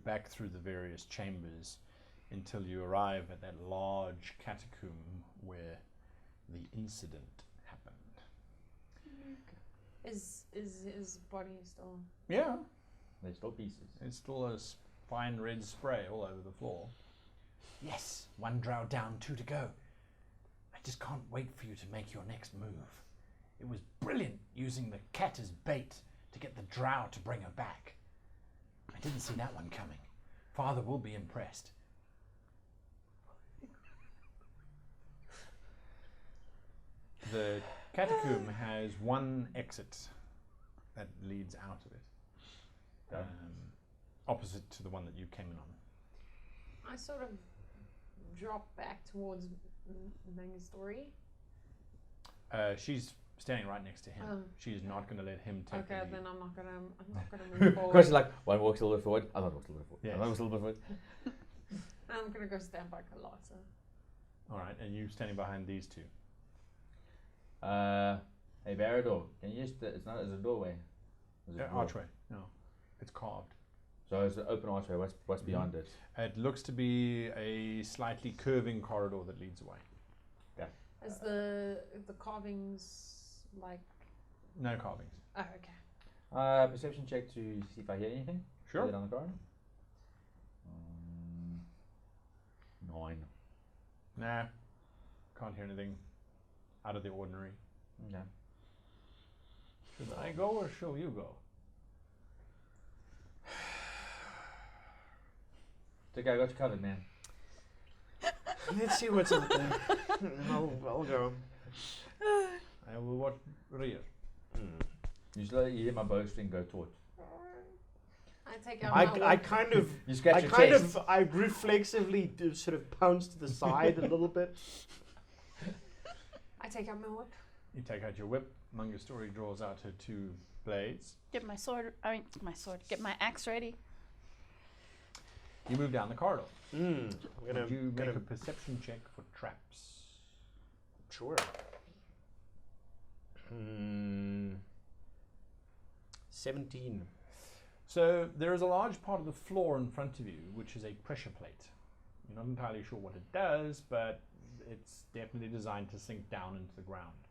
back through the various chambers until you arrive at that large catacomb where the incident happened. Is his body still? Yeah, They're still pieces. it's still a fine red spray all over the floor. Yes, 1 drow down, 2 to go. I just can't wait for you to make your next move. It was brilliant using the cat as bait to get the drow to bring her back. I didn't see that one coming. Father will be impressed. The catacomb has 1 exit that leads out of it, opposite to the one that you came in on. I sort of drop back towards Mangastory. She's standing right next to him. She's not going to let him take the Okay, lead. then I'm not gonna move forward. Chris is like, one walks a little bit forward, other walks a little bit forward, Yes. another walks a little bit forward. I'm gonna go stand by Kalata. All right, and you standing behind these 2. Hey, Barador, can you just, it's not as a doorway. There's a door. Archway. No, it's carved. So it's an open archway, what's beyond it? It looks to be a slightly curving corridor that leads away. Is the carvings like? No carvings. Oh, okay. Perception check to see if I hear anything. Sure. Is it on the corridor? 9. Nah, can't hear anything out of the ordinary. Okay. Should I go or shall you go? It's okay, I got you covered, man. Let's see what's out there. I'll go. I will watch rear. You still hear my bowstring go taut. I take out my I whip. kind of, You scratch I your kind chest. of, I reflexively do sort of pounce to the side a little bit. I take out my whip. You take out your whip. Mangastory draws out her 2 blades. Get my sword. Get my axe ready. You move down the corridor. I'm gonna, Would you make a perception check for traps? Sure. 17. So there is a large part of the floor in front of you, which is a pressure plate. You're not entirely sure what it does, but it's definitely designed to sink down into the ground.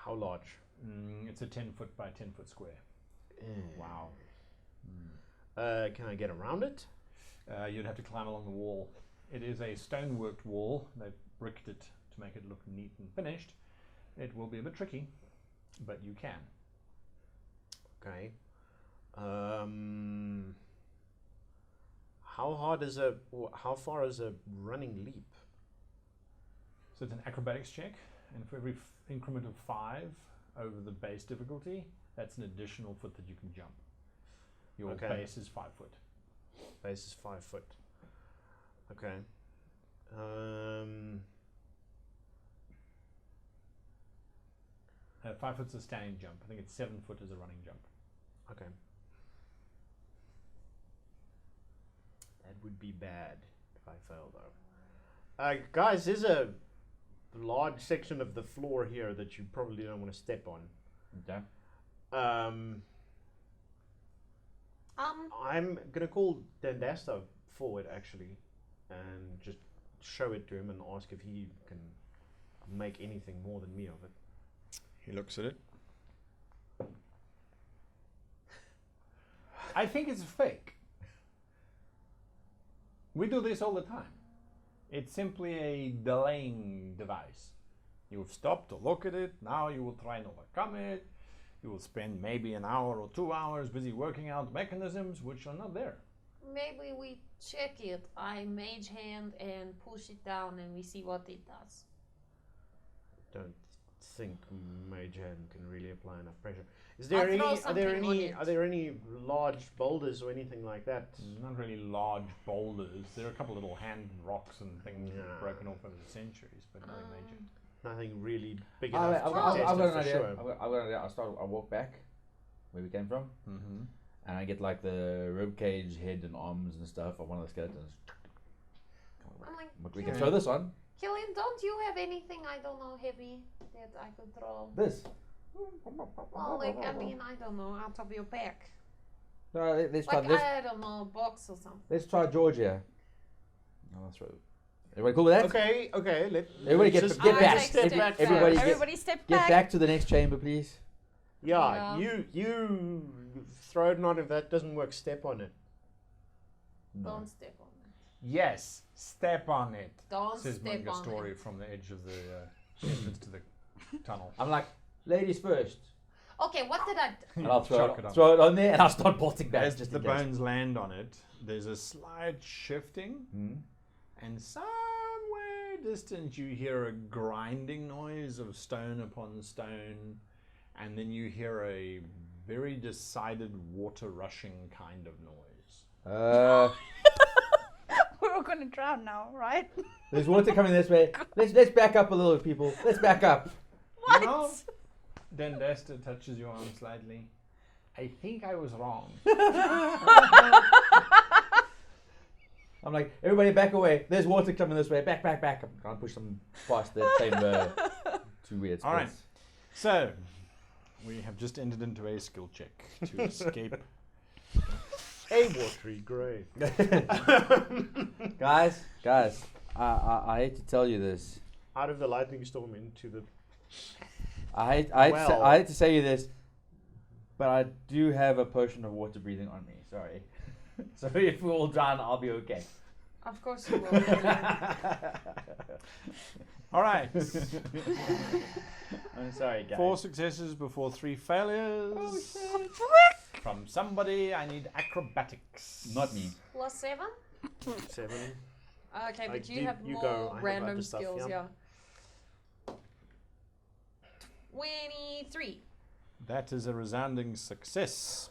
How large? It's a 10 foot by 10 foot square. Wow. Can I get around it? You'd have to climb along the wall. It is a stoneworked wall. They've bricked it to make it look neat and finished. It will be a bit tricky, but you can. Okay. How far is a running leap? So it's an acrobatics check, and for every increment of 5 over the base difficulty, that's an additional foot that you can jump. Your base is 5 foot. Base is 5 foot. Okay. 5 foot's a standing jump. I think it's 7 foot as a running jump. Okay. That would be bad if I fail, though. Guys, there's a large section of the floor here that you probably don't want to step on. Okay. I'm gonna call Dandasta forward actually, and just show it to him and ask if he can make anything more than me of it. He looks at it. I think it's fake. We do this all the time. It's simply a delaying device. You've stopped to look at it, now you will try and overcome it. You will spend maybe an hour or 2 hours busy working out mechanisms which are not there. Maybe we check it. I mage hand and push it down and we see what it does. Don't think Mage Hand can really apply enough pressure. Is there any? throw Are there something on any? it. Are there any large boulders or anything like that? Not really large boulders. There are a couple little hand rocks and things that have broken off over the centuries, but nothing major. Nothing really big I've enough to got test an it for idea. sure. I've got an idea. I walk back where we came from, Mm-hmm. and I get like the rib cage, head, and arms and stuff of one of the skeletons. I'm like, We can throw this on. Killian, don't you have anything, I don't know, heavy that I could throw? This. Well, like, I mean, I don't know, out of your back. No, let's try Like, this. I don't know, a box or something. Let's try Georgia. No, I'll throw. Everybody cool with that? Okay. Everybody let's get just get I back. take step back. Everybody Everybody step get back. back to the next chamber, please. Yeah, Yeah. you throw it on. If that doesn't work, step on it. No. Don't step on it. Yes, step on it. Don't Says step Munga on Story it. from the edge of the entrance to the tunnel. I'm like, ladies first. Okay, what did I do? And I'll Chuck it on. throw it on there and I'll start bolting back. As just the in case. bones land on it, there's a slight shifting, and somewhere distant you hear a grinding noise of stone upon stone, and then you hear a very decided water rushing kind of noise. We're all gonna drown now, right? There's water coming this way. Let's back up a little, people. Let's back up. What? You know, Dendesta touches your arm slightly. I think I was wrong. I'm like, everybody back away. There's water coming this way. Back. I'm trying to push them past the chamber. Too weird. All right. So, we have just entered into a skill check to escape. A watery grave. Guys, I hate to tell you this. Out of the lightning storm into the. I Well- hate to say you this, but I do have a potion of water breathing on me. Sorry. So if we all drown, I'll be okay. Of course you will. All right. I'm sorry, guys. 4 successes before 3 failures. From somebody, I need acrobatics. Not me. +7? 7. Okay, I but you did- have you more go. I have random other stuff, skills, yeah. yeah. 23. That is a resounding success.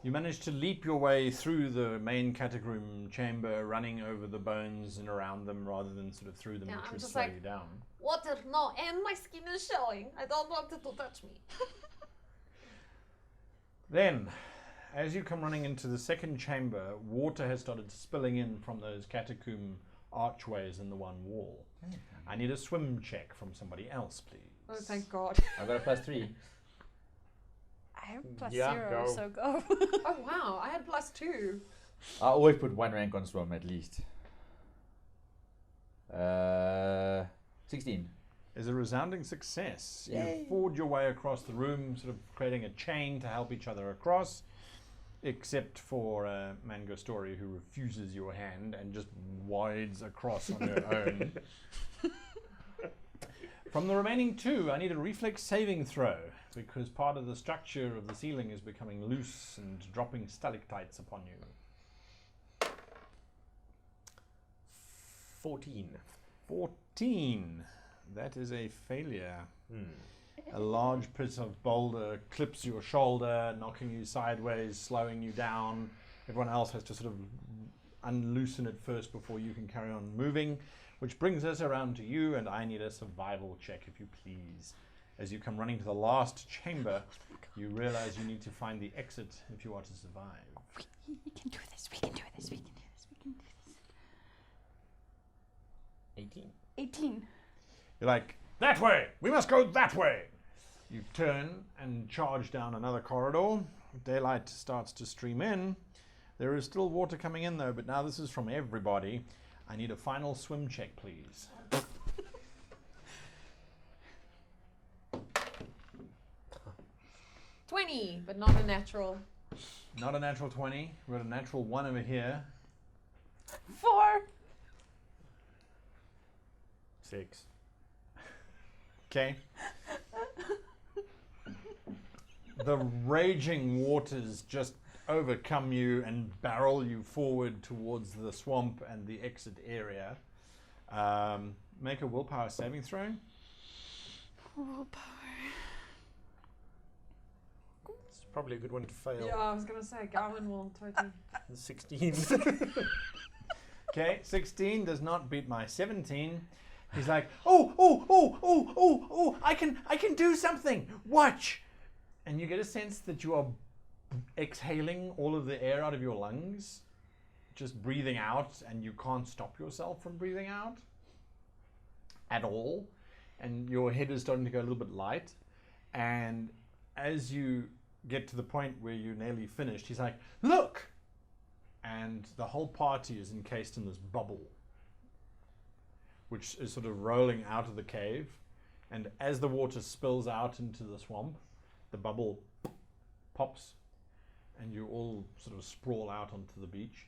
You managed to leap your way through the main catacomb chamber, running over the bones and around them rather than sort of through them, Yeah, which I'm would just slow like- you down. Water, no, and my skin is showing. I don't want it to touch me. Then, as you come running into the second chamber, water has started spilling in from those catacomb archways in the one wall. I need a swim check from somebody else, please. Oh, thank God. I've got a +3. I have +0, Yeah, go. so go. Oh, wow, I had +2. I always put 1 rank on swim at least. 16. Is a resounding success. Yay. You forge your way across the room, sort of creating a chain to help each other across, except for Mango Story, who refuses your hand and just wades across on her own. From the remaining 2, I need a reflex saving throw, because part of the structure of the ceiling is becoming loose and dropping stalactites upon you. 14. 14. That is a failure. A large piece of boulder clips your shoulder, knocking you sideways, slowing you down. Everyone else has to sort of unloosen it first before you can carry on moving, which brings us around to you, and I need a survival check, if you please. As you come running to the last chamber, you realize you need to find the exit if you are to survive. We can do this. We can do this. We can do this. We can do this. 18. 18. You're like, that way! We must go that way! You turn and charge down another corridor. Daylight starts to stream in. There is still water coming in though, but now this is from everybody. I need a final swim check, please. 20, but not a natural. Not a natural 20. We've got a natural 1 over here. 4. 6. Okay. The raging waters just overcome you and barrel you forward towards the swamp and the exit area. Make a willpower saving throw. Willpower. It's probably a good one to fail. Yeah, I was gonna say, Garwin will totally. 16. Okay, 16 does not beat my 17. He's like, I can do something. Watch. And you get a sense that you are exhaling all of the air out of your lungs, just breathing out, and you can't stop yourself from breathing out at all. And your head is starting to go a little bit light. And as you get to the point where you're nearly finished, he's like, "Look!" And the whole party is encased in this bubble, which is sort of rolling out of the cave. And as the water spills out into the swamp, the bubble pops, and you all sort of sprawl out onto the beach.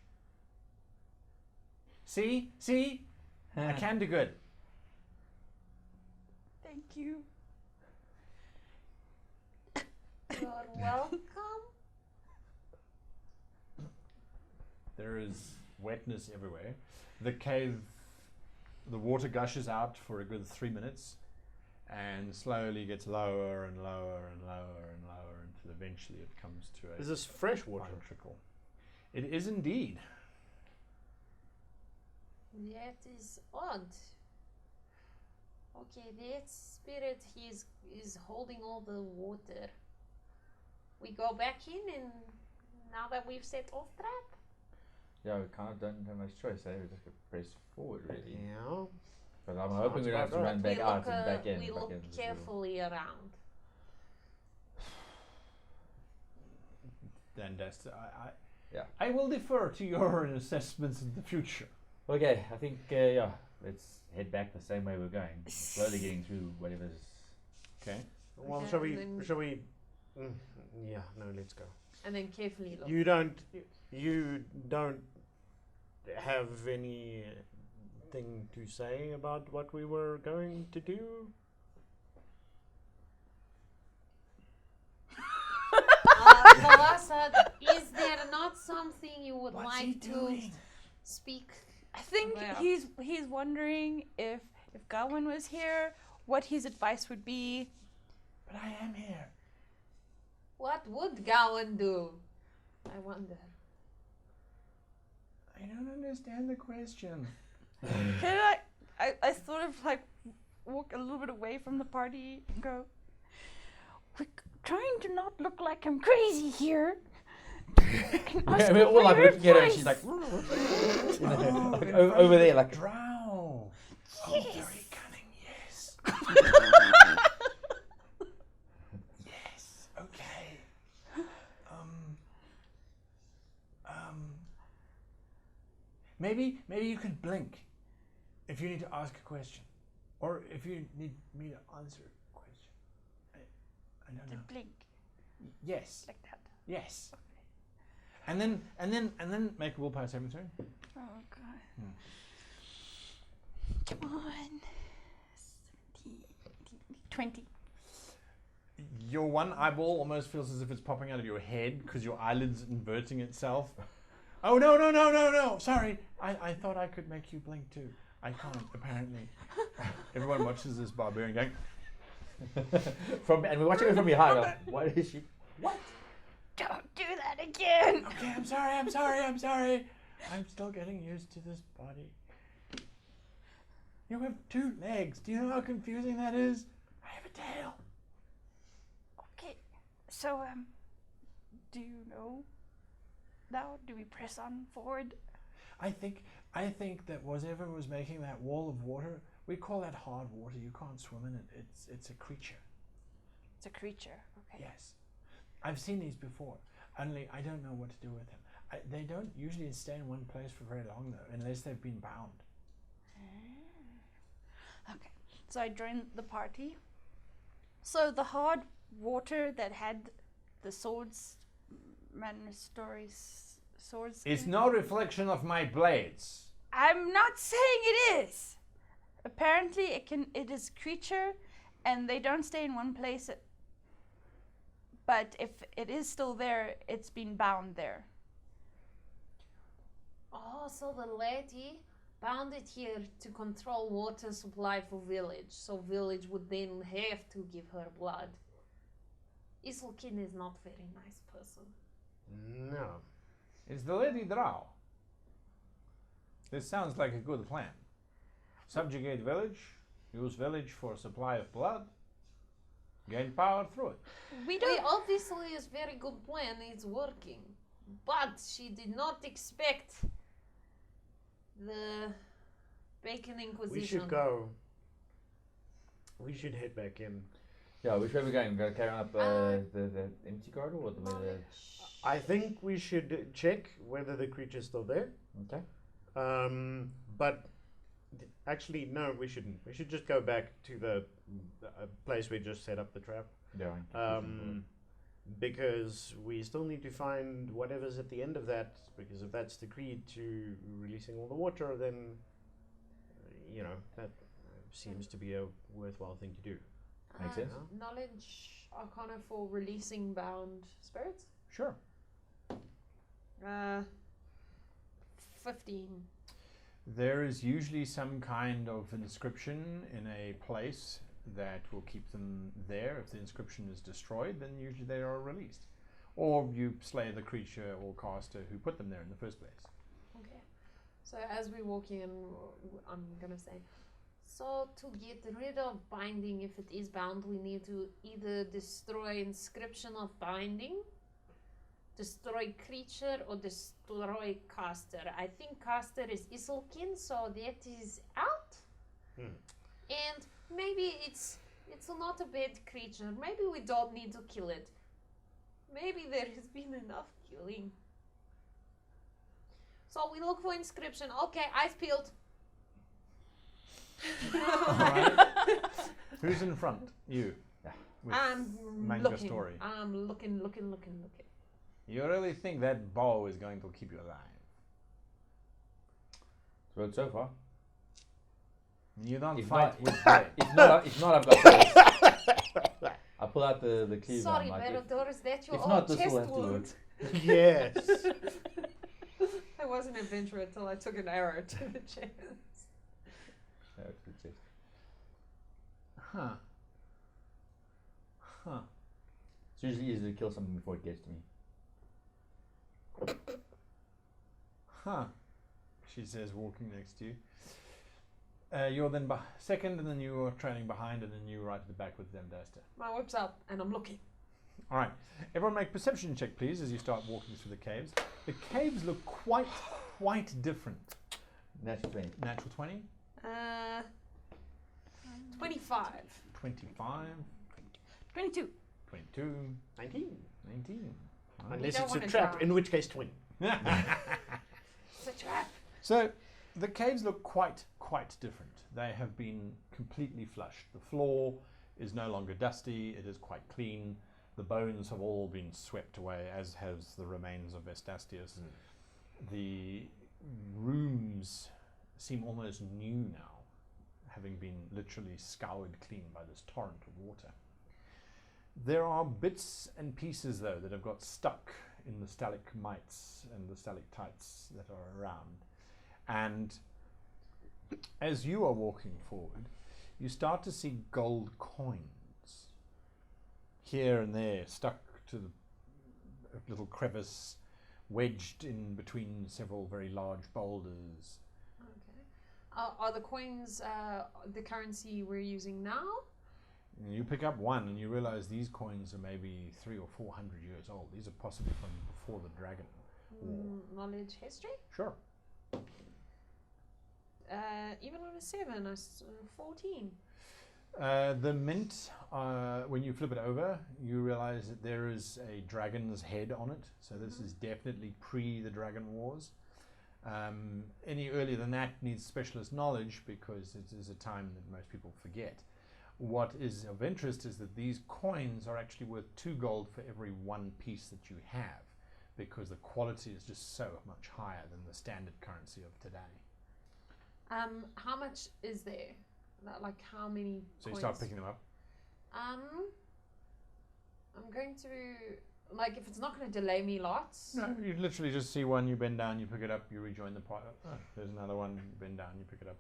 See? I can do good. Thank you. You're welcome. There is wetness everywhere. The cave, the water gushes out for a good 3 minutes and slowly gets lower and lower and lower and lower until eventually it comes to a Is this fresh water? fine trickle. It is indeed. That is odd. Okay, that spirit is holding all the water. We go back in, and now that we've set off trap. Yeah, we kind of don't have much choice. We just have to press forward, really. Yeah. But I'm hoping we don't have to about run back we out look, and back in. we back look in as well. carefully around. Then that's Yeah. I will defer to your assessments in the future. Okay, I think, yeah, let's head back the same way we're going. Slowly getting through whatever's... Okay. Well, Okay, shall we? and then- Shall we? Yeah. No. Let's go. And then carefully look. You don't have anything to say about what we were going to do? Thalassa, is there not something you would like to speak? I think Well. he's wondering if Gawain was here, what his advice would be. But I am here. What would Gowan do? I wonder. I don't understand the question. Can I sort of like walk a little bit away from the party and go, we're trying to not look like I'm crazy here. We're all like looking at her and she's like... like over there, like... Drow. Yes. Oh, very cunning, yes. Yes, okay. Maybe you could blink if you need to ask a question. Or if you need me to answer a question. I don't To know. blink Yes. like that. Yes. And then make a willpower saving throw. Oh god. Hmm. Come on. 17, 18, 20. Your one eyeball almost feels as if it's popping out of your head because your eyelid's inverting itself. Oh no! Sorry, I thought I could make you blink too. I can't apparently. Everyone watches this barbarian going. and we're watching it from behind. Like, what is she? What? Don't do that again. Okay, I'm sorry. I'm still getting used to this body. You have 2 legs. Do you know how confusing that is? I have a tail. Okay. So do you know now? Do we press on forward? I think that whatever was making that wall of water, we call that hard water. You can't swim in it. It's a creature. It's a creature. Okay. Yes. I've seen these before, only I don't know what to do with them. They don't usually stay in one place for very long though, unless they've been bound. Okay. So I joined the party. So the hard water that had the swords, swords. It's no reflection of my blades. I'm not saying it is. Apparently, it is creature, and they don't stay in one place. But if it is still there, it's been bound there. Oh, so the lady bound it here to control water supply for village, so village would then have to give her blood. Isolkin is not very nice person. No. It's the Lady Drow. This sounds like a good plan. Subjugate village, use village for supply of blood, gain power through it. We Well, don't. obviously, it's very good plan. It's working, but she did not expect the Bacon Inquisition. We should go. We should head back in. Yeah, which way are we going? We're going to carry on up the empty corridor or the Knowledge. I think we should check whether the creature's still there. Okay. But actually, no, we shouldn't. We should just go back to the place we just set up the trap. Yeah. Because we still need to find whatever's at the end of that. Because if that's the key to releasing all the water, then that seems to be a worthwhile thing to do. Makes sense. Knowledge Arcana for releasing bound spirits. Sure. 15. There is usually some kind of inscription in a place that will keep them there. If the inscription is destroyed, then usually they are released. Or you slay the creature or caster who put them there in the first place. Okay. So as we walk in, I'm gonna say, so to get rid of binding, if it is bound, we need to either destroy inscription of binding, destroy creature, or destroy caster. I think caster is Isolkin, so that is out. And maybe it's not a bad creature. Maybe we don't need to kill it. Maybe there has been enough killing. So we look for inscription. Okay, eyes peeled. Alright. Who's in front? You. With I'm manga looking. story. I'm looking. You really think that bow is going to keep you alive? Well, so far. You don't If fight not- with bow. If not, I've got this. I pull out the cleaver. Sorry, I'm like, Verador, is that your if old not, this chest will have to wound? work. Yes. I was an adventurer until I took an arrow to the chest. Yeah, it's good chest. Huh. It's usually easy to kill something before it gets to me. Huh. She says, walking next to you. You're then second, and then you're trailing behind, and then you're right at the back with them, Duster. My whip's up, and I'm looking. All right. Everyone make perception check, please, as you start walking through the caves. The caves look quite different. Natural 20. Natural 20, 25. 25, 22. 22, 19. 19. Unless don't it's a wanna trap, drown. in which case 20. It's a trap. So the caves look quite different. They have been completely flushed. The floor is no longer dusty. It is quite clean. The bones have all been swept away, as has the remains of Vestastius. The rooms seem almost new now, having been literally scoured clean by this torrent of water. There are bits and pieces, though, that have got stuck in the stalagmites and the stalactites that are around. And as you are walking forward, you start to see gold coins here and there, stuck to the little crevice, wedged in between several very large boulders. Okay. Are the coins the currency we're using now? And you pick up one and you realize these coins are maybe 300 or 400 years old. These are possibly from before the dragon war. Knowledge history? Sure. Even on a 7, 14. The mint, when you flip it over, you realize that there is a dragon's head on it. So this is definitely pre the Dragon Wars. Any earlier than that needs specialist knowledge because it is a time that most people forget. What is of interest is that these coins are actually worth 2 gold for every 1 piece that you have, because the quality is just so much higher than the standard currency of today. How much is there? Like how many So coins? you start picking them up. I'm going to, like, if it's not going to delay me lots. No, you literally just see one, you bend down, you pick it up, you rejoin the pot. Oh, there's another one, you bend down, you pick it up.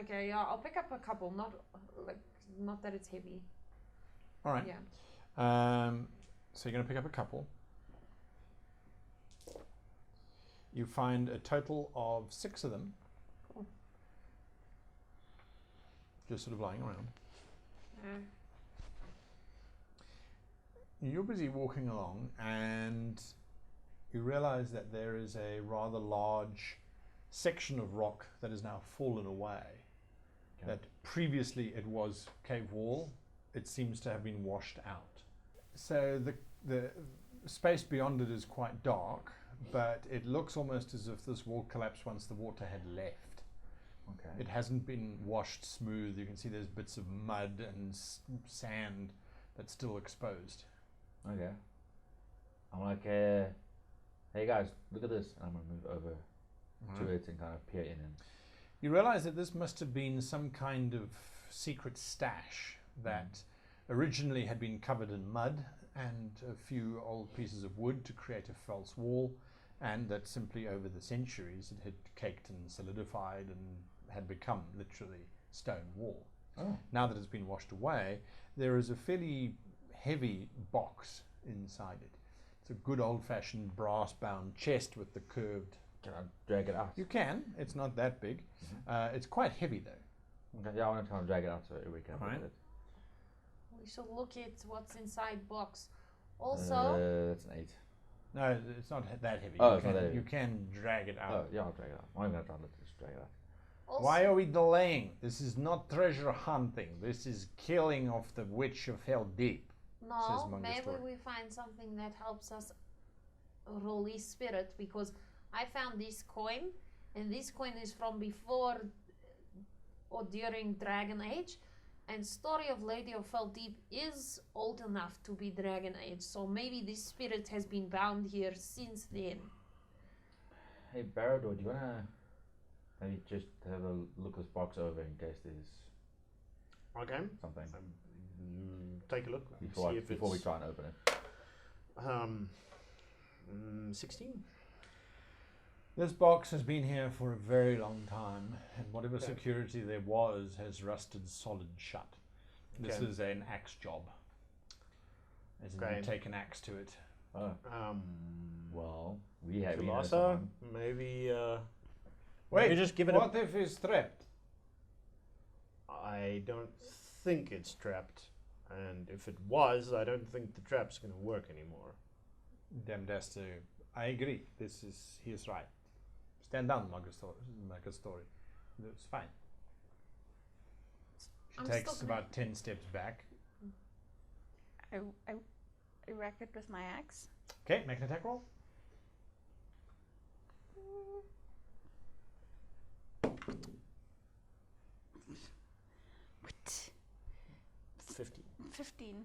Okay, yeah, I'll pick up a couple. Not that it's heavy. All right. Yeah. So you're going to pick up a couple. You find a total of 6 of them. Cool. Just sort of lying around. Yeah. You're busy walking along and you realize that there is a rather large section of rock that has now fallen away. Okay. That previously it was cave wall, it seems to have been washed out. So the space beyond it is quite dark, but it looks almost as if this wall collapsed once the water had left. Okay. It hasn't been washed smooth. You can see there's bits of mud and sand that's still exposed. Okay. I'm like, hey guys, look at this. And I'm gonna move over to it and kind of peer in. And You realize that this must have been some kind of secret stash that originally had been covered in mud and a few old pieces of wood to create a false wall, and that simply over the centuries it had caked and solidified and had become literally stone wall. oh, Now that it's been washed away, there is a fairly heavy box inside it. It's a good old-fashioned brass-bound chest with the curved. can I drag it out? You can. It's not that big. It's quite heavy though. Okay, yeah, I want to try and drag it out so we can look Alright. at it. We should look at what's inside box. Also, That's an 8. No, it's not that heavy. Oh, you it's not can, that heavy. You can drag it out. Oh, yeah, I'll drag it out. I'm going to try and just drag it out. also Why are we delaying? This is not treasure hunting. This is killing of the Witch of Hell Deep. no, says Manga maybe Story. we find something that helps us release spirit, because I found this coin, and this coin is from before or during Dragon Age, and story of Lady of Fell Deep is old enough to be Dragon Age, so maybe this spirit has been bound here since then. Hey, Barador, do you want to maybe just have a look this box over in case there's Okay. something Take a look. before, see if before we it's, try and open it? 16. This box has been here for a very long time, and whatever Okay. security there was has rusted solid shut. This Okay. is an axe job. As in Okay. you take an axe to it. Oh, well, we know Tulasa, someone. maybe. Wait, maybe just give it what if it's trapped? I don't think it's trapped, and if it was, I don't think the trap's going to work anymore. Damdaster, I agree. He is right. Stand down, Story. It's fine. She I'm takes still about 10 steps back. I whack it with my axe. Okay, make an attack roll. What? 50. 15.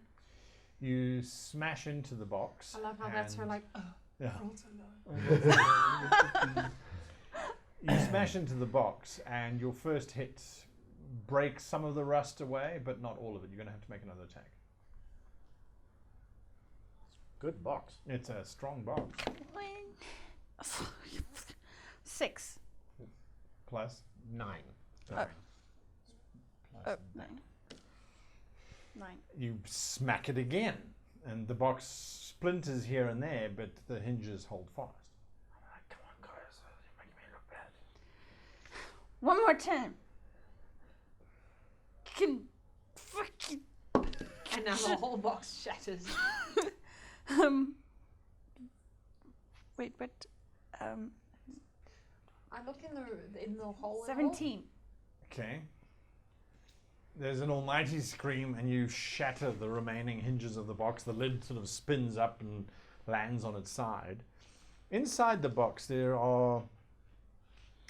You smash into the box. I love how that's her and- like, Yeah. roll so low. You smash into the box, and your first hit breaks some of the rust away, but not all of it. You're going to have to make another attack. Good box. It's a strong box. 6. Plus 9. nine. Plus 9. 9. You smack it again, and the box splinters here and there, but the hinges hold fast. Come on, guys. You're making me look bad. One more time. Can fucking And now the whole box shatters. wait, but I look in the hole. 17. Okay. There's an almighty scream, and you shatter the remaining hinges of the box. The lid sort of spins up and lands on its side. Inside the box, there are.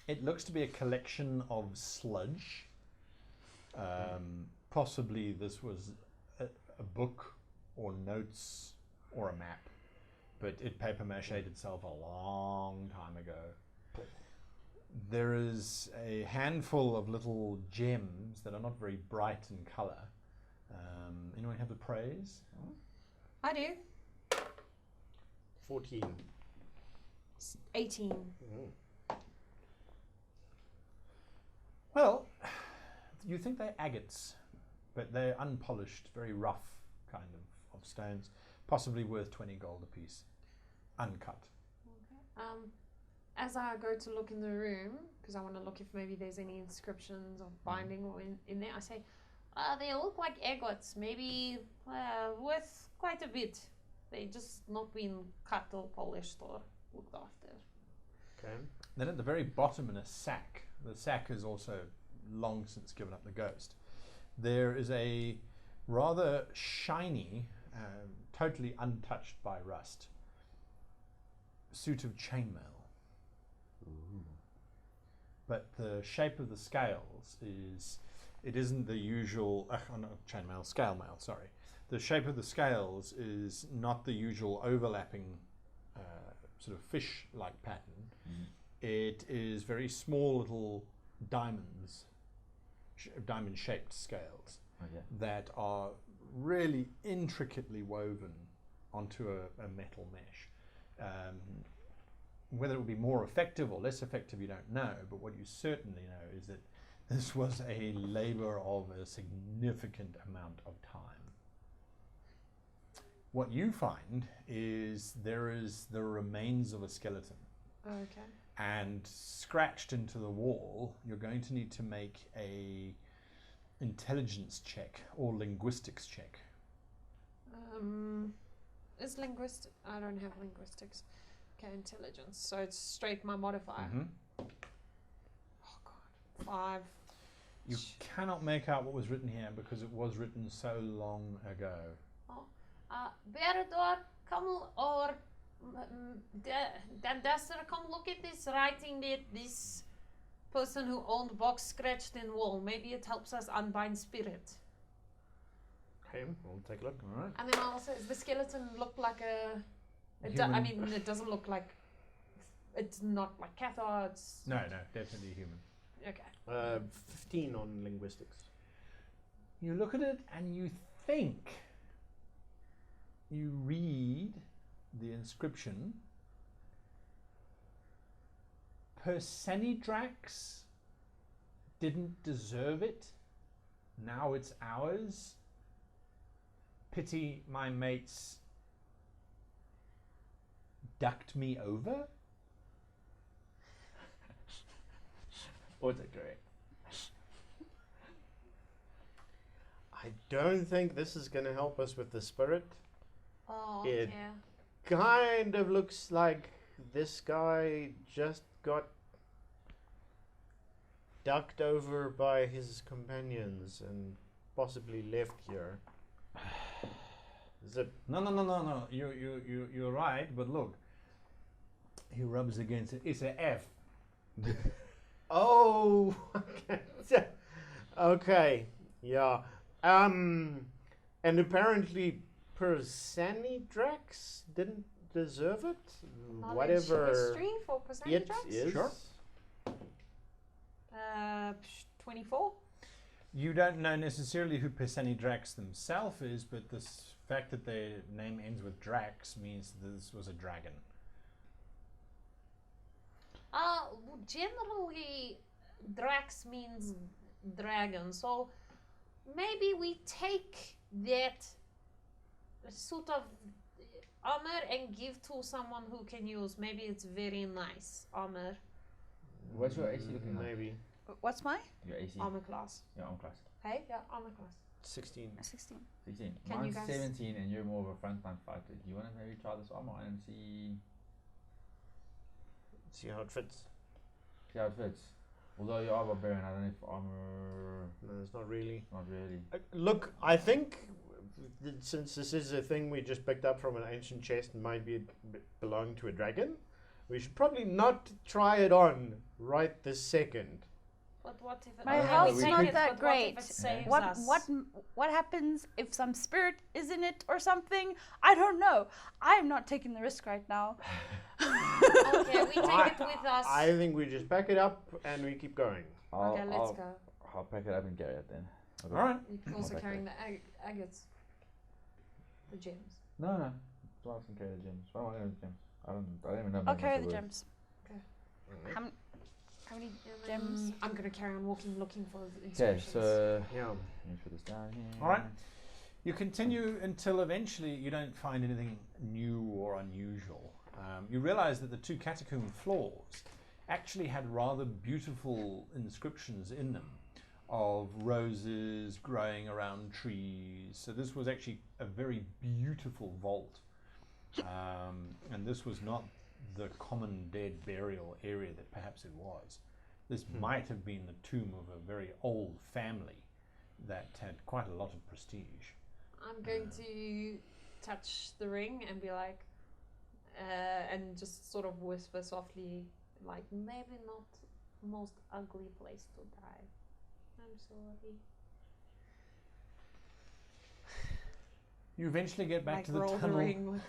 It looks to be a collection of sludge. Possibly this was a book or notes or a map, but it paper mached itself a long time ago. There is a handful of little gems that are not very bright in colour. Anyone have the praise? I do. 14. 18. Well, you think they're agates, but they're unpolished, very rough kind of stones, possibly worth 20 gold apiece, uncut. As I go to look in the room, because I want to look if maybe there's any inscriptions of binding or in there, I say, they look like agates, maybe worth quite a bit. They just not been cut or polished or looked after. Okay. Then at the very bottom in a sack, the sack is also long since given up the ghost, there is a rather shiny, totally untouched by rust, suit of chainmail. But the shape of the scales it isn't the usual, not chainmail, scale mail, sorry. The shape of the scales is not the usual overlapping sort of fish-like pattern. It is very small little diamonds, diamond-shaped scales that are really intricately woven onto a metal mesh. Whether it will be more effective or less effective, you don't know, but what you certainly know is that this was a labor of a significant amount of time. What you find is there is the remains of a skeleton. Okay. And scratched into the wall, you're going to need to make a intelligence check or linguistics check. Is linguistic? I don't have linguistics. Okay, intelligence. So it's straight my modifier. Oh God, 5. You cannot make out what was written here because it was written so long ago. Beredor, come or Dandaster, come look at this writing that this person who owned box scratched in wall. Maybe it helps us unbind spirit. Okay, we'll take a look. All right. And then also, does the skeleton look like a? I mean, it doesn't look like. It's not like Cathar. It's No, definitely human. okay. 15 on linguistics. You look at it and you think. You read the inscription. Persenidrax didn't deserve it. Now it's ours. Pity my mates ducked me over. Autocorrect. I don't think this is going to help us with the spirit. Oh, It- yeah. Kind of looks like this guy just got ducked over by his companions and possibly left here. Is it? No. You're right, but look. He rubs against it. It's a F. Oh, okay. Okay, yeah. And apparently Persenidrax didn't deserve it. Knowledge Whatever history for it Persenidrax? is. Sure. 24. You don't know necessarily who Persenidrax themselves is, but the fact that their name ends with Drax means this was a dragon. Generally, Drax means dragon, so maybe we take that suit of armor and give to someone who can use. Maybe it's very nice armor. What's your AC looking like? Maybe What's my? Your AC. Armor class. Your own class. Hey, yeah, armor class. 16. 16. 16. Can you Mine's guys- 17 and you're more of a frontline fighter. Do you want to maybe try this armor and see See how it fits. how it fits? Although you are barbarian, I don't know if armor. No, it's not really. Not really. Look, I think since this is a thing we just picked up from an ancient chest and might belong to a dragon, we should probably not try it on right this second. But what if it, My okay, health's we take not it, that but great. What if it saves What us? what happens if some spirit is in it or something? I don't know. I'm not taking the risk right now. Okay, we take it with us. I think we just pack it up and we keep going. Okay, let's go. I'll pack it up and carry it then. All right. You're also Okay. carrying the agates. The gems. No. So I can carry the gems. Why do I carry the gems? I don't even know. I'll much carry of the it. gems. How many And gems? I'm gonna carry on walking, looking for the Okay, inscriptions. so Yeah. let me put this down here. All right. You continue until eventually you don't find anything new or unusual. You realize that the two catacomb floors actually had rather beautiful inscriptions in them of roses growing around trees. So this was actually a very beautiful vault. And this was not the common dead burial area that perhaps it was. This might have been the tomb of a very old family that had quite a lot of prestige. I'm going to touch the ring and be like, and just sort of whisper softly, like, maybe not the most ugly place to die. I'm sorry. You eventually get back Like to the roll tunnel. ring with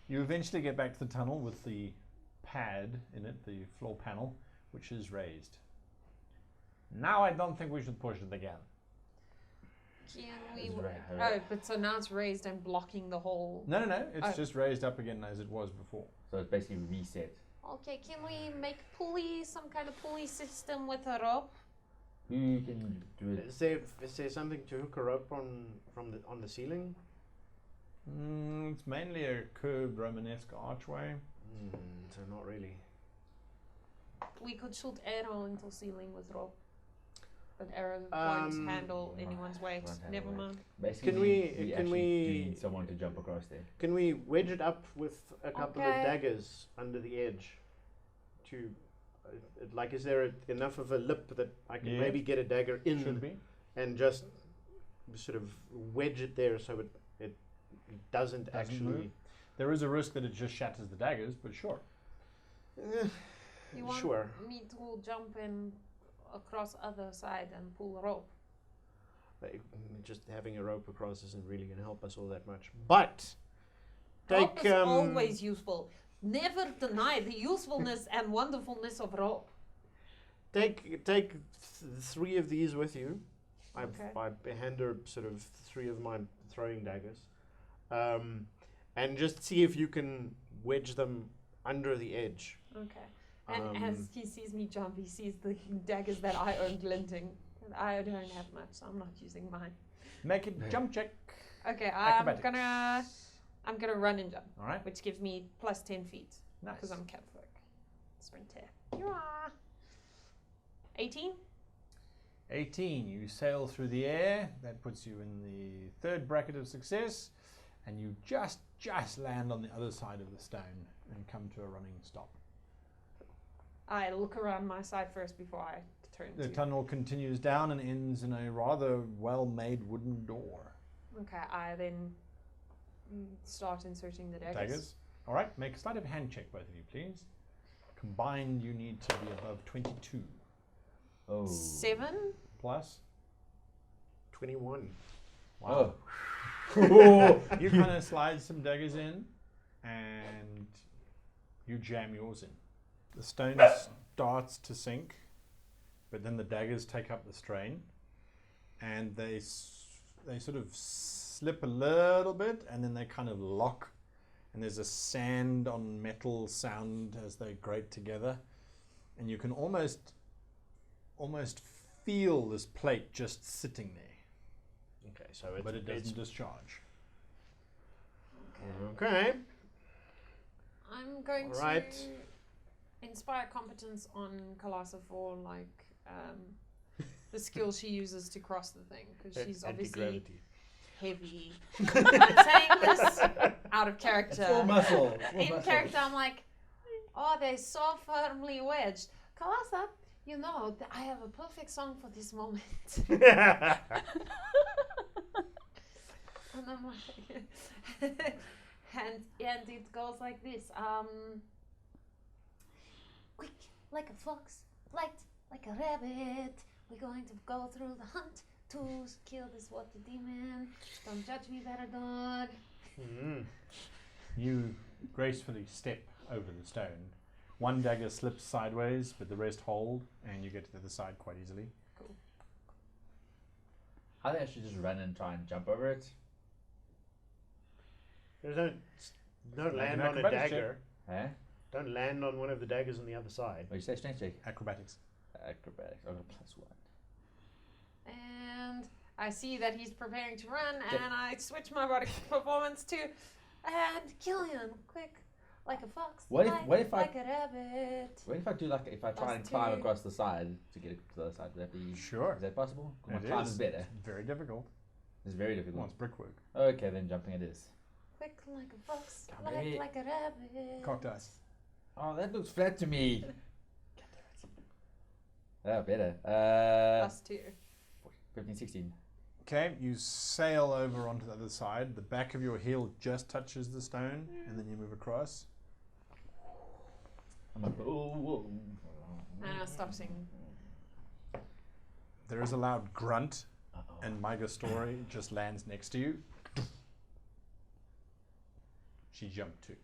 You eventually get back to the tunnel with the pad in it, the floor panel, which is raised. Now I don't think we should push it again. Can we? It's right, Oh, but so now it's raised and blocking the whole. No, it's Oh. just raised up again as it was before. So it's basically reset. Okay, can we make pulley, some kind of pulley system with a rope? Who can do it? Is there something to hook a rope on the ceiling? It's mainly a curved Romanesque archway. So not really. We could shoot arrow into ceiling with rope. But arrow won't handle anyone's weight. won't handle Never weight. mind. Basically, Can we- we can actually we- do need someone to jump across there. Can we wedge it up with a couple of Okay. daggers under the edge? To, like, is there enough of a lip that I can Yeah. maybe get a dagger in Should be. and just sort of wedge it there so it doesn't actually. move. There is a risk that it just shatters the daggers, but sure. You want Sure. me to jump in across other side and pull a rope? Like, just having a rope across isn't really going to help us all that much. But Rope take is always useful. Never deny the usefulness and wonderfulness of rope. take three of these with you. I hand her sort of three of my throwing daggers, and just see if you can wedge them under the edge. Okay. And as he sees me jump, he sees the daggers that I own glinting. And I don't have much, so I'm not using mine. Make it jump check. Okay, Acrobatics. I'm gonna run and jump, All right. which gives me plus 10 feet Nice. because I'm catfolk. Sprinter. Yeah. 18. 18. You sail through the air. That puts you in the third bracket of success, and you just land on the other side of the stone and come to a running stop. I look around my side first before I turn The to. tunnel continues down and ends in a rather well-made wooden door. Okay, I then start inserting the daggers. Daggers. All right. Make a sleight of hand check, both of you, please. Combined, you need to be above 22 Oh. 7. plus. 21. Wow. Oh. You kind of slide some daggers in, and you jam yours in. The stone starts to sink, but then the daggers take up the strain, and they sort of slip a little bit, and then they kind of lock, and there's a sand on metal sound as they grate together, and you can almost feel this plate just sitting there, Okay, so but it doesn't discharge. Okay. I'm going Alright. to inspire competence on Kalasa for the skill she uses to cross the thing because she's obviously Anti-gravity. heavy. I'm saying this out of character. Full muscle. In character, I'm like, oh, they're so firmly wedged. Kalasa, you know, I have a perfect song for this moment. And I'm like, and it goes like this. Quick, like a fox, flight, like a rabbit. We're going to go through the hunt to kill this water demon. Don't judge me, better dog. You gracefully step over the stone. One dagger slips sideways, but the rest hold, and you get to the other side quite easily. I think I should just run and try and jump over it. Don't land an on a acrobatics dagger. Eh? Don't land on one of the daggers on the other side. What you say, strength check? Acrobatics. Acrobatics. I got +1. And I see that he's preparing to run, and I switch my body performance to, and Killian, quick, like a fox, What if like a rabbit. What if I do if I try and climb across the side to get to the other side? Would that be? Sure. Is that possible? My It climb is. is better. Very difficult. It's very Well, difficult. it's brickwork. Okay, then jumping it is. Quick like a fox, Come here. like a rabbit. Cock dice. Oh, that looks flat to me. Better. +2. 15, 16. Okay, you sail over onto the other side. The back of your heel just touches the stone, and then you move across. I'm like, oh. And I stop singing. There is a loud grunt, Uh-oh. and Maiga Story just lands next to you. She jumped too.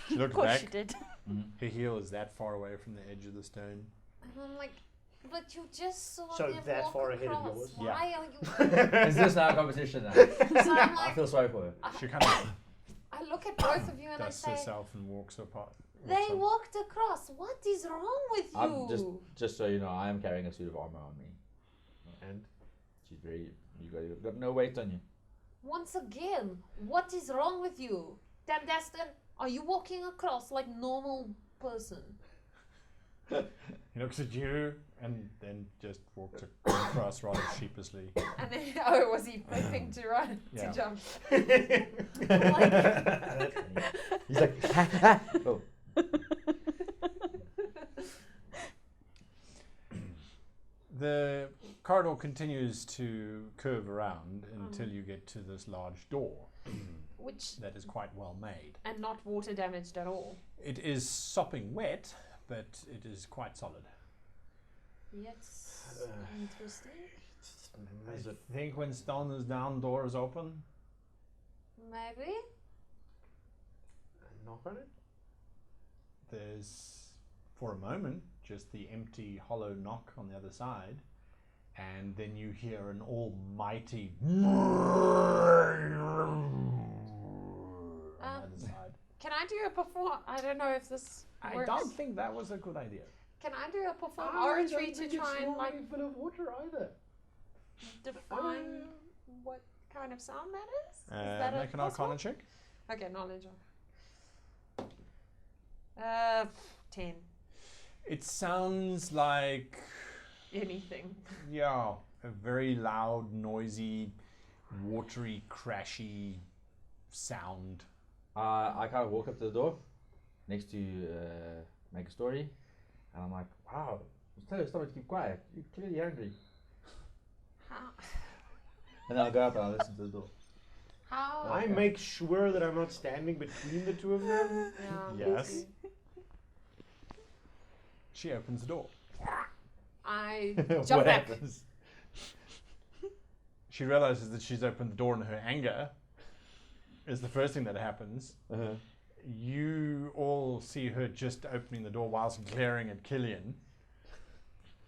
She Of looked course back. she did. Her heel is that far away from the edge of the stone. And I'm like, but you just saw So them that walk far ahead of across. yours? Yeah. Why are you? Is this our competition now? So I'm I like, feel sorry for her. She kind of I look at both of you and I dusts say, herself and walks apart. they walked across. What is wrong with you? I'm just so you know, I am carrying a suit of armor on me. And She's very. You got no weight on you. Once again, what is wrong with you? Dandaster, are you walking across like normal person? He looks at you and then just walks across rather sheepishly. And then, oh, was he prepping to run, Yeah. to jump? That's funny. He's like, ha, ha. Oh. The corridor continues to curve around until you get to this large door Which, that is quite well made. and not water damaged at all. It is sopping wet, but it is quite solid. Yes, interesting. is it I think when stone is down, door is open. Maybe. knock on it? There's, for a moment, just the empty, hollow knock on the other side, and then you hear an almighty on the other side. Can I do a perform? I don't know if this I works. don't think that was a good idea. Can I do a perform I oratory don't to think try it's and like normally full of water either. define what kind of sound that is? Is that Make an Arcana check. Okay, knowledge. 10. It sounds like, Anything. yeah, a very loud, noisy, watery, crashy sound. I kind of walk up to the door next to make a story, and I'm like, wow, just tell your stomach to keep quiet. You're clearly hungry. How? And then I'll go up and I'll listen to the door. How? I make sure that I'm not standing between the two of them. Yeah, Yes. She opens the door. I What jump back. happens? She realizes that she's opened the door in her anger. Is the first thing that happens. Uh-huh. You all see her just opening the door whilst glaring at Killian.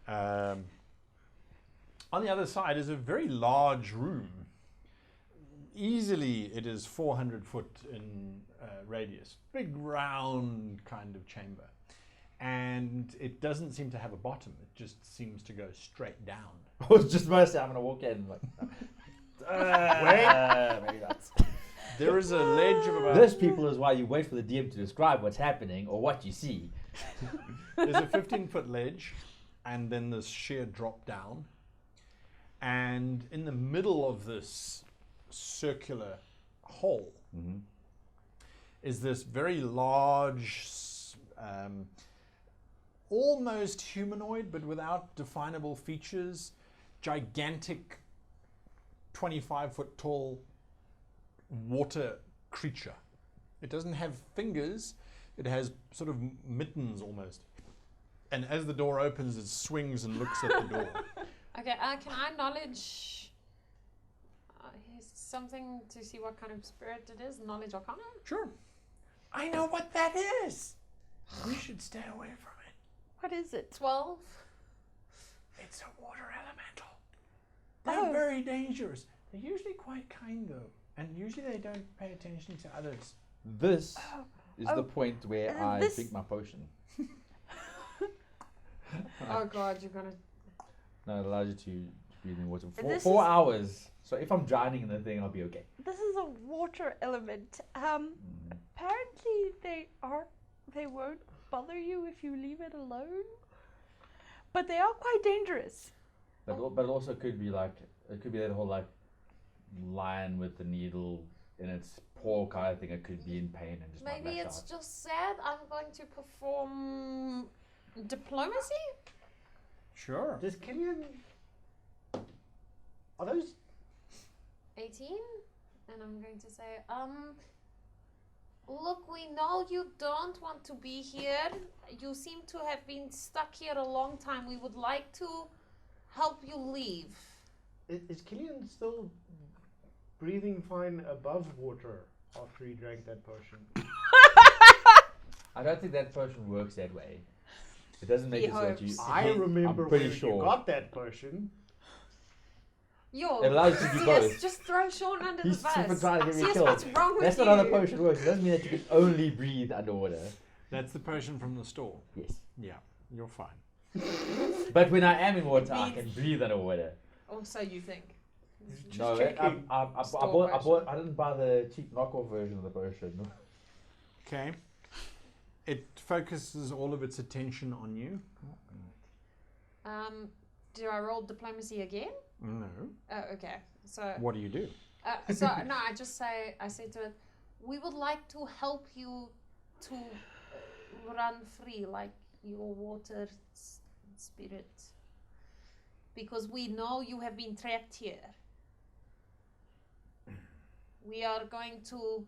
On the other side is a very large room. Easily it is 400 foot in radius. Big round kind of chamber. And it doesn't seem to have a bottom. It just seems to go straight down. I was just about to say I'm gonna walk in like. Maybe not. There is a ledge of about... This, people, is why you wait for the DM to describe what's happening or what you see. There's a 15-foot ledge, and then this sheer drop down. And in the middle of this circular hole is this very large, almost humanoid, but without definable features, gigantic, 25-foot tall water creature. It doesn't have fingers, it has sort of mittens almost. And as the door opens, it swings and looks at the door. Okay, can I knowledge something to see what kind of spirit it is? Knowledge Arcana? Sure. I know what that is. We should stay away from it. What is it? 12. It's a water elemental. They're Oh. very dangerous. They're usually quite kind though, and usually they don't pay attention to others. This is Oh, the point where I this- drink my potion. Oh god, you're gonna. No, it allows you to breathe in water for This 4 is- hours. So if I'm drowning in the thing, I'll be okay. This is a water element. Apparently they won't bother you if you leave it alone. But they are quite dangerous. But it also could be like, it could be that whole like lion with the needle in its paw kind of thing. It could be in pain and just might Maybe lash it's out. just sad. I'm going to perform diplomacy. Sure. Does Killian... Are those... 18, and I'm going to say, look, we know you don't want to be here. You seem to have been stuck here a long time. We would like to help you leave. Is Killian still breathing fine above water after he drank that potion? I don't think that potion works that way. It doesn't make He it so that you. hopes. I remember I'm pretty when sure. you got that potion. Yo, It allows you to do Arceus, both. just throw Sean under He's the super bus. trying to get me Arceus, killed. what's wrong with That's you? not how the potion works. It doesn't mean that you can only breathe underwater. That's the potion from the store. Yes. Yeah, you're fine. But when I am in water, I means- can breathe underwater. Oh, so you think? Just No, checking. I didn't buy the cheap knockoff version of the potion. Okay. It focuses all of its attention on you. Do I roll diplomacy again? No. Oh, okay. So, What do you do? no, I say to it, we would like to help you to run free like your water spirit. Because we know you have been trapped here. We are going to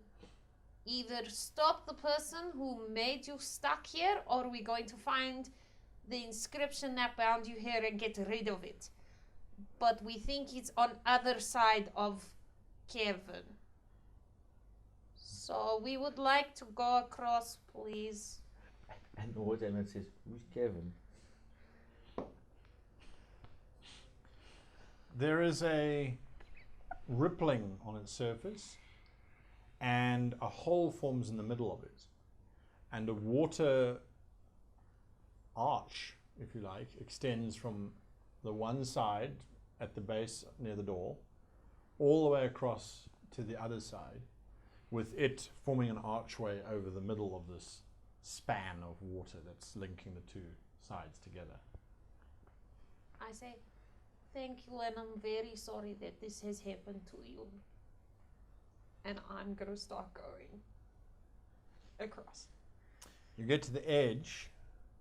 either stop the person who made you stuck here, or we're going to find the inscription that bound you here and get rid of it. But we think it's on other side of Kevin. So we would like to go across, please. And the water element says, "Who's Kevin?" There is a rippling on its surface, and a hole forms in the middle of it. And a water arch, if you like, extends from the one side at the base near the door, all the way across to the other side, with it forming an archway over the middle of this span of water that's linking the two sides together. I say, thank you, and I'm very sorry that this has happened to you. And I'm going to start going across. You get to the edge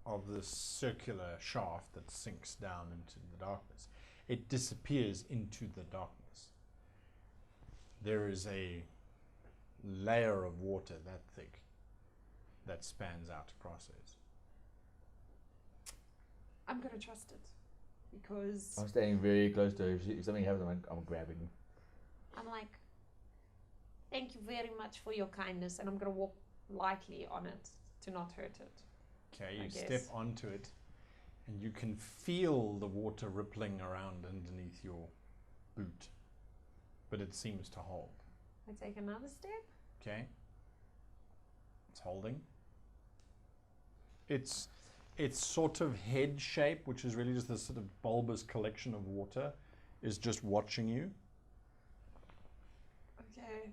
of this circular shaft that sinks down into the darkness. It disappears into the darkness. There is a layer of water that thick that spans out across it. I'm going to trust it. Because I'm staying very close to her. If something happens, I'm grabbing. I'm like, thank you very much for your kindness, and I'm going to walk lightly on it to not hurt it. Okay, I you step guess. onto it and you can feel the water rippling around underneath your boot, but it seems to hold. I take another step. Okay, it's holding. Its sort of head shape, which is really just this sort of bulbous collection of water, is just watching you. Okay.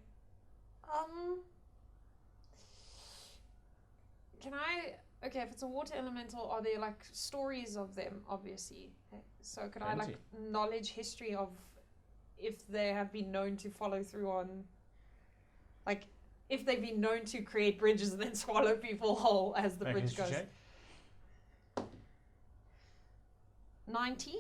Can I... Okay, if it's a water elemental, are there like stories of them, obviously? So could I like knowledge history of if they have been known to follow through on... Like, if they've been known to create bridges and then swallow people whole as the Make a bridge history goes. check. 19?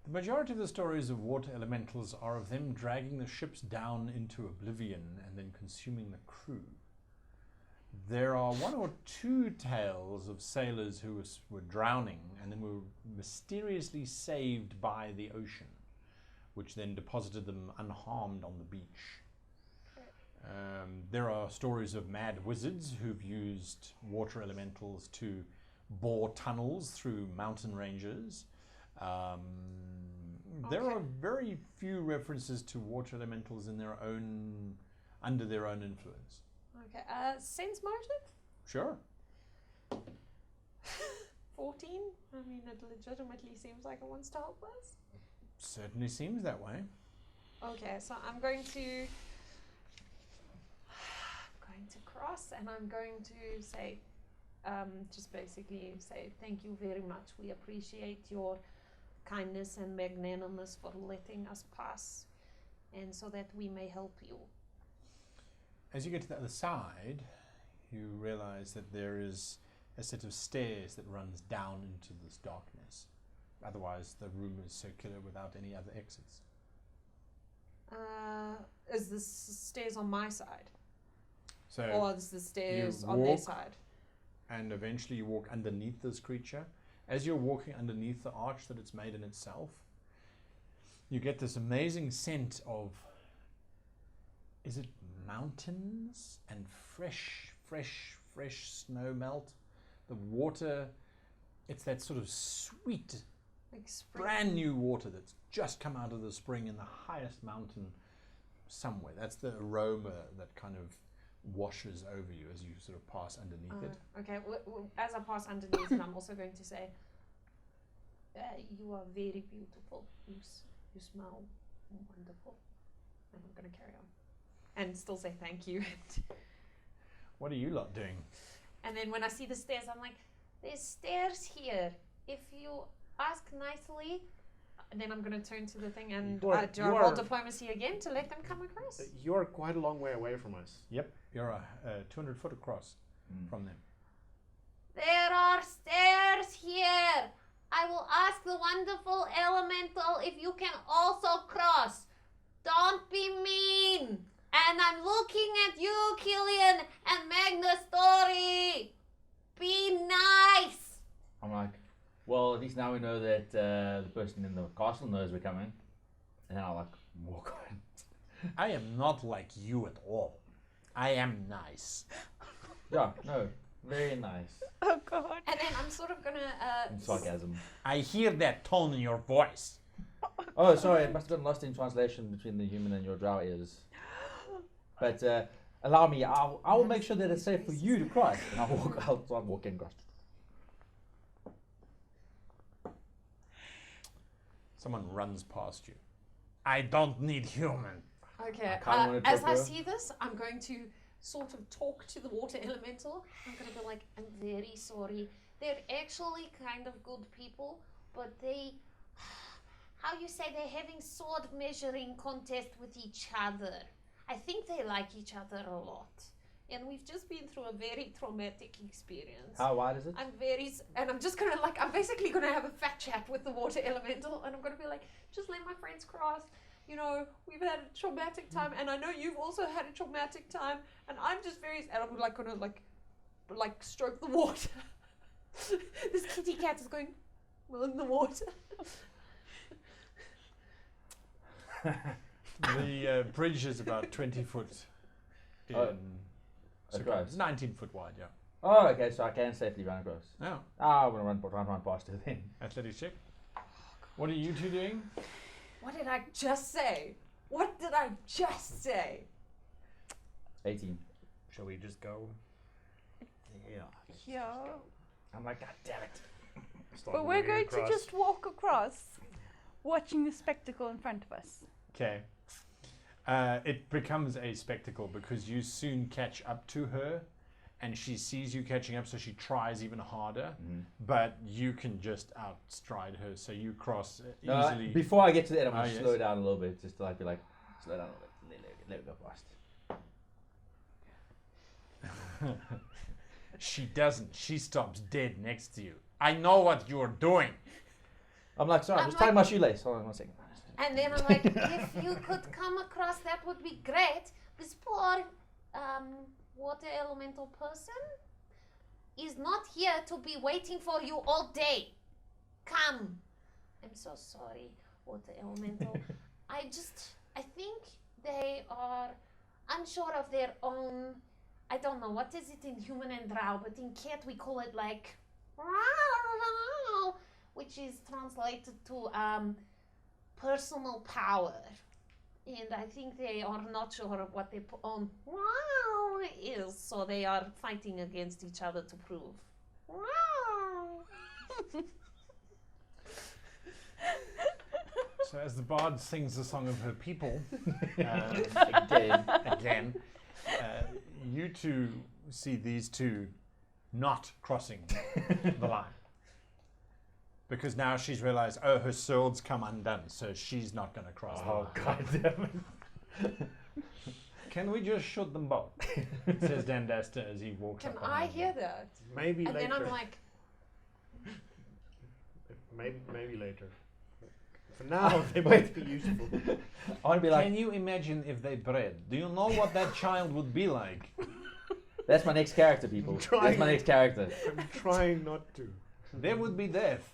The majority of the stories of water elementals are of them dragging the ships down into oblivion and then consuming the crew. There are one or two tales of sailors who were drowning and then were mysteriously saved by the ocean, which then deposited them unharmed on the beach. There are stories of mad wizards who've used water elementals to bore tunnels through mountain ranges. There are very few references to water elementals in their own, under their own influence. Okay, sense motive? Sure. 14? I mean, it legitimately seems like it wants to help us. Certainly seems that way. Okay, so I'm going to cross, and I'm going to say, just basically say, thank you very much. We appreciate your kindness and magnanimous for letting us pass, and so that we may help you. As you get to the other side, you realize that there is a set of stairs that runs down into this darkness. Otherwise, the room is circular without any other exits. Is the stairs on my side? So, Or is the stairs you on their walk- side? and eventually you walk underneath this creature. As you're walking underneath the arch that it's made in itself, you get this amazing scent of, is it mountains and fresh snow melt? The water, it's that sort of sweet, Like spring. brand new water that's just come out of the spring in the highest mountain somewhere. That's the aroma that kind of washes over you as you sort of pass underneath it. Okay, as I pass underneath it, I'm also going to say, you are very beautiful. You smell wonderful. And I'm going to carry on. And still say thank you. What are you lot doing? And then when I see the stairs, I'm like, there's stairs here. If you ask nicely, then I'm going to turn to the thing and You are- do I you roll are- diplomacy again to let them come across? You're quite a long way away from us. Yep, you're 200 foot across from them. There are stairs here. I will ask the wonderful elemental if you can also cross. Don't be mean. And I'm looking at you, Killian, and Magna Story. Be nice. I'm like, well, at least now we know that the person in the castle knows we're coming. And then I'll like walk on. I am not like you at all. I am nice. Yeah, no, very nice. Oh god. And then I'm sort of gonna Sarcasm. I hear that tone in your voice. Oh, sorry, it must have been lost in translation between the human and your drow ears. But allow me, I will make sure that it's safe for you to cross. And I'll start walking across. Someone runs past you. I don't need human. Okay, I kinda wanna as trip I her. see this, I'm going to sort of talk to the water elemental. I'm going to be like, I'm very sorry. They're actually kind of good people, but they, how you say, they're having sword measuring contest with each other. I think they like each other a lot. And we've just been through a very traumatic experience. How wide is it? I'm just gonna I'm basically gonna have a fat chat with the water elemental, and I'm gonna be like, just let my friends cross. You know, we've had a traumatic time, and I know you've also had a traumatic time, and I'm just very, and I'm like gonna like stroke the water. This kitty cat is going well in the water. The bridge is about 20 foot in across. It's 19 foot wide, yeah. Oh, okay, so I can safely run across. Oh, I'm going to run past her then. athletics check. What are you two doing? What did I just say? What did I just say? 18. Shall we just go? Yeah. Yeah. I'm like, God damn it. Start But we're moving going across. to just walk across, watching the spectacle in front of us. Okay. It becomes a spectacle because you soon catch up to her and she sees you catching up, so she tries even harder, but you can just outstride her, so you cross easily. Before I get to the end, I'm going to yes. slow down a little bit, just to like be like, slow down a little bit, let it go fast. She doesn't. She stops dead next to you. I know what you're doing. I'm like, sorry, I'm I'm just tying like- my shoelace. Hold on 1 second. And then I'm like, if you could come across, that would be great. This poor water elemental person is not here to be waiting for you all day. Come. I'm so sorry, water elemental. I think they are unsure of their own, I don't know, what is it in human and drow, but in cat we call it like, which is translated to personal power. And I think they are not sure of what their own is, so they are fighting against each other to prove. So as the bard sings the song of her people, again, you two see these two not crossing the line. Because now she's realized, oh, her sword's come undone, so she's not going to cross the line. God damn it. Can we just shoot them both? Says Dandasta as he walks Can up I behind hear you. that? Maybe And later. then I'm like, Maybe later. For now, they might be useful. I want to be like, Can you imagine if they bred? Do you know what that child would be like? that's my next character, people. That's my next character. I'm trying not to. There would be death.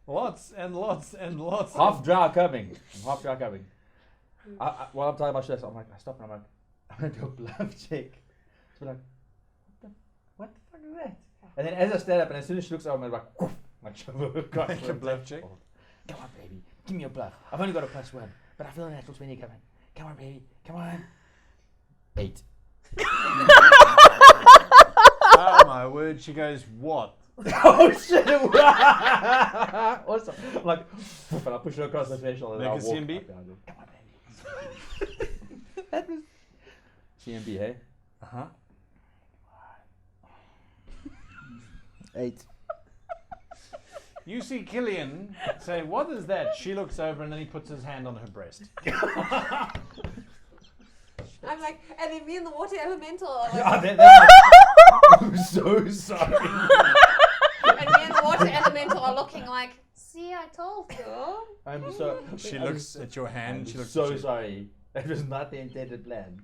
Lots and lots and lots. Half drow coming. Half drow coming. While I'm talking about shit, I'm like, I stop and I'm like, I'm gonna do a bluff check. So like, what the fuck is that? And then as I stand up, and as soon as she looks over, I'm like, whoof, like shove her across. Make a bluff check. Come on, baby, give me a bluff. I've only got a +1, but I feel a natural 20 coming. Come on, baby, come on. 8. Oh my word! She goes, what? Oh shit! Awesome. I'm like, whoof, and I push her across the threshold and Make I'll a walk CMB? up behind her. Come on, baby. That was CMB, hey? Uh-huh. 8. You see Killian say, what is that? She looks over and then he puts his hand on her breast. I'm like, and then me and the water elemental are like, I'm so sorry. and me and the water elemental are looking like, see, I told you. I'm so. She looks at your hand. I'm She looks so at you. sorry. That was not the intended plan.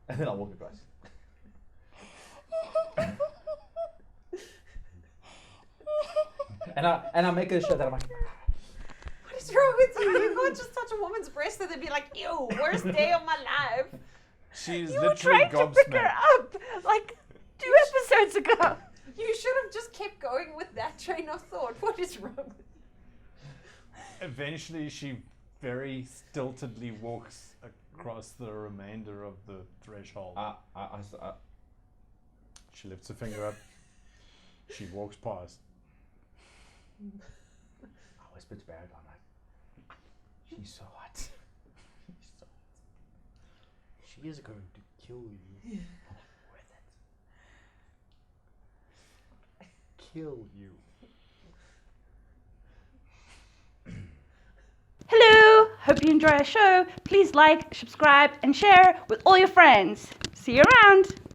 And then I'll walk across. and I make her show that I'm like, What is wrong with you? You can't just touch a woman's breast and then be like, ew, worst day of my life. She's You were literally trying to pick her gobsmacked. up like 2 episodes ago. You should have just kept going with that train of thought. What is wrong with you? Eventually, she very stiltedly walks across the remainder of the threshold. She lifts a finger up. She walks past. I whisper to Barrett, I'm like, she's so hot. She's so hot. She is going to kill you. Worth it. Kill you. Hello, hope you enjoy our show. Please like, subscribe, and share with all your friends. See you around.